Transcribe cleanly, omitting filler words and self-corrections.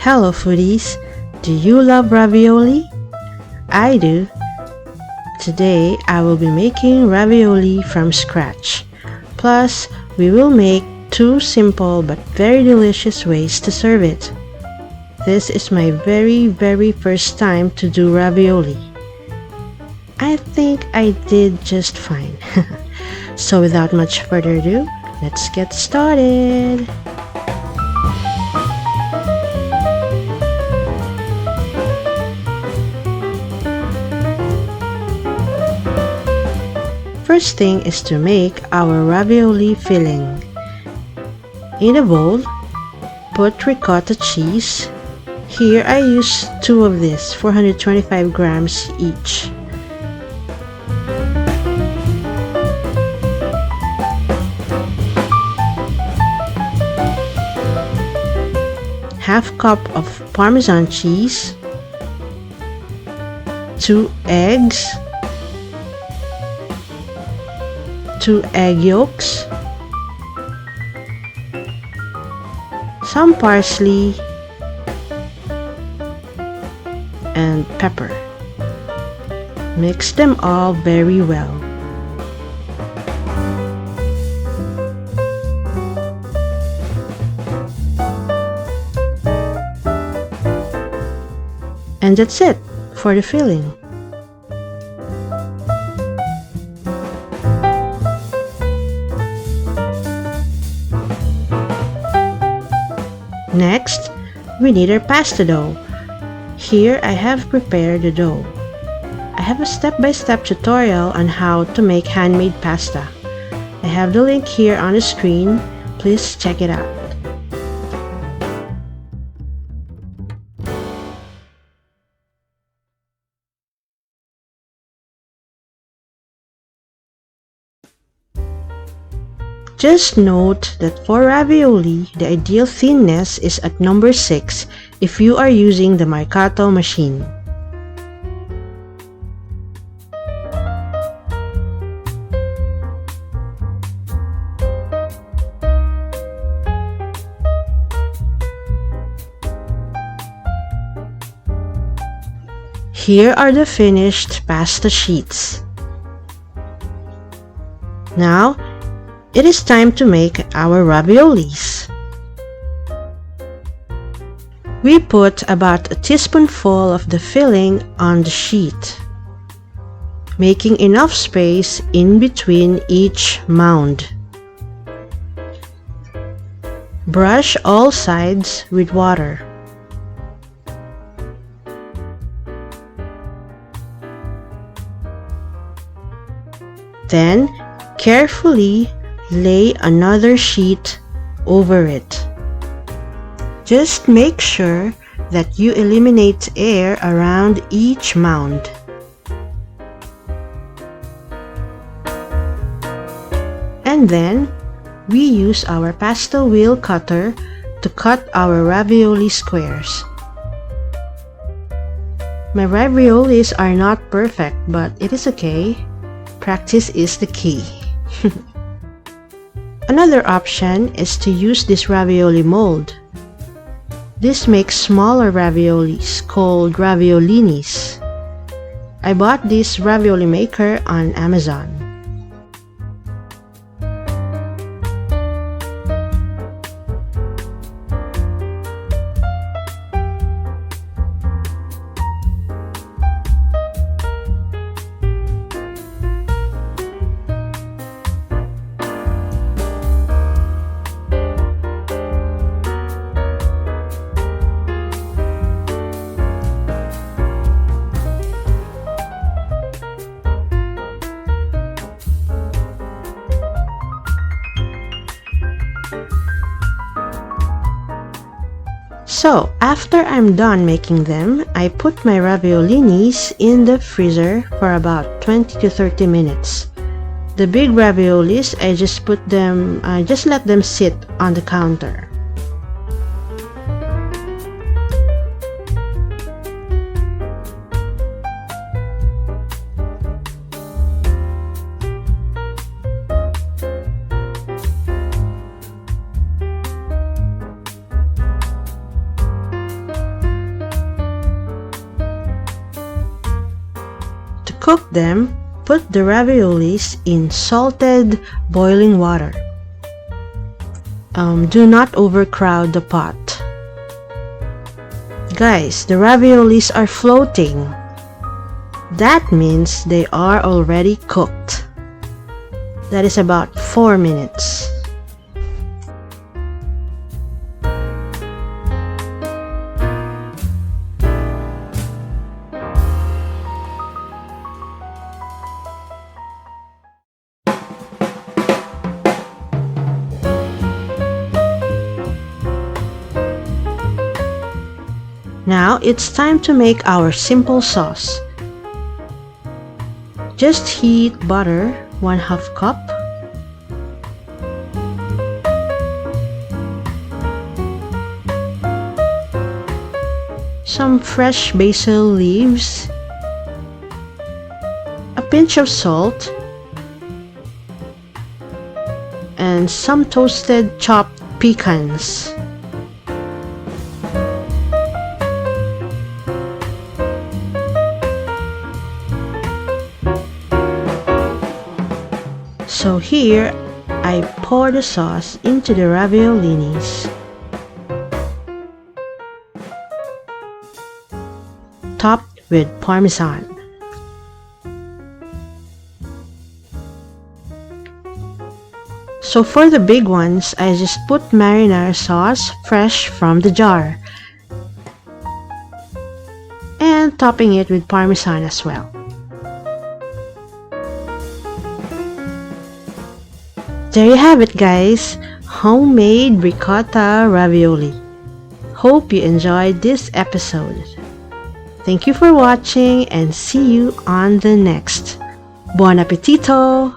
Hello foodies! Do you love ravioli? I do. Today I will be making ravioli from scratch. Plus, we will make two simple but very delicious ways to serve it. This is my very first time to do ravioli. I think I did just fine. So without much further ado, let's get started! First thing is to make our ravioli filling. In a bowl, put ricotta cheese. Here I use 2 of this, 425 grams each. Half cup of Parmesan cheese, 2 eggs, 2 egg yolks, some parsley, and pepper. Mix them all very well. And that's it for the filling. Next, we need our pasta dough. Here I have prepared the dough. I have a step-by-step tutorial on how to make handmade pasta. I have the link here on the screen. Please check it out. Just note that for ravioli, the ideal thinness is at number 6 if you are using the Mercato machine. Here are the finished pasta sheets. Now, it is time to make our raviolis. We put about a teaspoonful of the filling on the sheet, making enough space in between each mound. Brush all sides with water. Then, carefully lay another sheet over it. Just make sure that you eliminate air around each mound. And then, we use our pasta wheel cutter to cut our ravioli squares. My raviolis are not perfect, but it is okay. Practice is the key. Another option is to use this ravioli mold. This makes smaller raviolis called raviolinis. I bought this ravioli maker on Amazon. So, after I'm done making them, I put my raviolinis in the freezer for about 20 to 30 minutes. The big raviolis, I just let them sit on the counter. cook them, put the raviolis in salted boiling water. Do not overcrowd the pot. Guys, the raviolis are floating. That means they are already cooked. That is about 4 minutes. Now it's time to make our simple sauce. Just heat butter 1/2 cup. Some fresh basil leaves. A pinch of salt. And some toasted chopped pecans. So here, I pour the sauce into the raviolinis. Topped with parmesan. So for the big ones, I just put marinara sauce fresh from the jar. And topping it with parmesan as well. There you have it, guys, homemade ricotta ravioli. Hope you enjoyed this episode. Thank you for watching and see you on the next. Buon appetito!